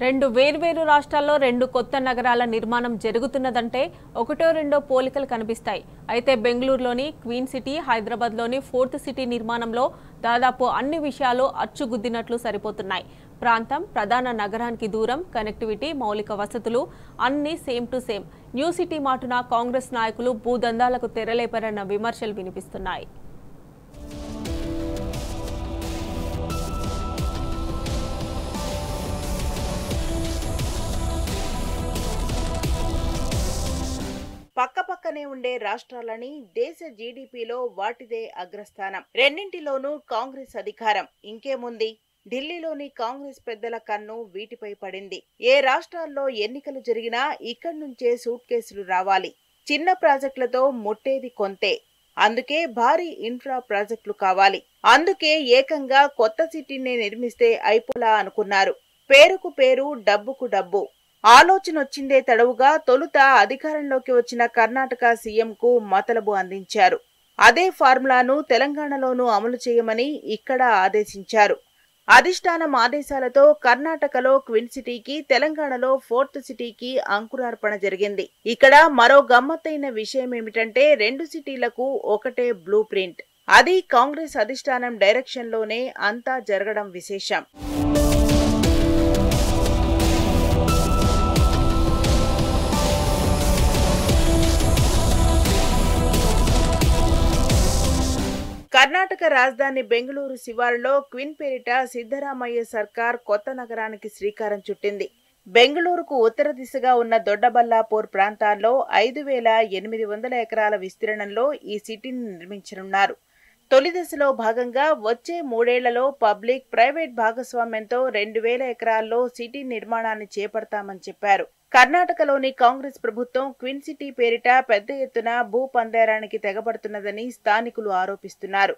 రెండు వేర్వేరు రాష్ట్రాల్లో రెండు కొత్త నగరాల నిర్మాణం జరుగుతున్నదంటే ఒకటో రెండో పోలికలు కనిపిస్తాయి. అయితే బెంగళూరులోని క్వీన్ సిటీ, హైదరాబాద్లోని ఫోర్త్ సిటీ నిర్మాణంలో దాదాపు అన్ని విషయాలు అచ్చుగుద్దినట్లు సరిపోతున్నాయి. ప్రాంతం, ప్రధాన నగరానికి దూరం, కనెక్టివిటీ, మౌలిక వసతులు అన్నీ same to same. New city మాటున కాంగ్రెస్ నాయకులు భూదందాలకు తెరలేపారన్న విమర్శలు వినిపిస్తున్నాయి. పక్కపక్కనే ఉండే రాష్ట్రాలని దేశ జీడీపీలో వాటిదే అగ్రస్థానం. రెండింటిలోనూ కాంగ్రెస్ అధికారం. ఇంకేముంది, ఢిల్లీలోని కాంగ్రెస్ పెద్దల కన్ను వీటిపై పడింది. ఏ రాష్ట్రాల్లో ఎన్నికలు జరిగినా ఇక్కడి నుంచే సూట్ కేసులు రావాలి. చిన్న ప్రాజెక్టులతో ముట్టేది కొంతే. అందుకే భారీ ఇన్ఫ్రా ప్రాజెక్టులు కావాలి. అందుకే ఏకంగా కొత్త సిటీని నిర్మిస్తే అయిపోలా అనుకున్నారు. పేరుకు పేరు, డబ్బుకు డబ్బు. ఆలోచనొచ్చిందే తడవుగా తొలుత అధికారంలోకి వచ్చిన కర్ణాటక సీఎంకు మతలబు అందించారు. అదే ఫార్ములాను తెలంగాణలోనూ అమలు చేయమని ఇక్కడ ఆదేశించారు. అధిష్టానం ఆదేశాలతో కర్ణాటకలో క్విన్ సిటీకి, తెలంగాణలో ఫోర్త్ సిటీకి అంకురార్పణ జరిగింది. ఇక్కడ మరో గమ్మత్తైన విషయమేమిటంటే రెండు సిటీలకు ఒకటే బ్లూ ప్రింట్. అది కాంగ్రెస్ అధిష్టానం డైరెక్షన్లోనే అంతా జరగడం విశేషం. కర్ణాటక రాజధాని బెంగళూరు శివారులో క్విన్ పేరిట సిద్ధరామయ్య సర్కార్ కొత్త నగరానికి శ్రీకారం చుట్టింది. బెంగళూరుకు ఉత్తర దిశగా ఉన్న దొడ్డబల్లాపూర్ ప్రాంతాల్లో 5,800 ఎకరాల విస్తీర్ణంలో ఈ సిటీని నిర్మించనున్నారు. తొలి దశలో భాగంగా వచ్చే 3 ఏళ్లలో పబ్లిక్, ప్రైవేట్ భాగస్వామ్యంతో 2,000 ఎకరాల్లో సిటీ నిర్మాణాన్ని చేపడతామని చెప్పారు. కర్ణాటకలోని కాంగ్రెస్ ప్రభుత్వం క్విన్ సిటీ పేరిట పెద్ద ఎత్తున భూ పందేరానికి తెగబడుతున్నదని స్థానికులు ఆరోపిస్తున్నారు.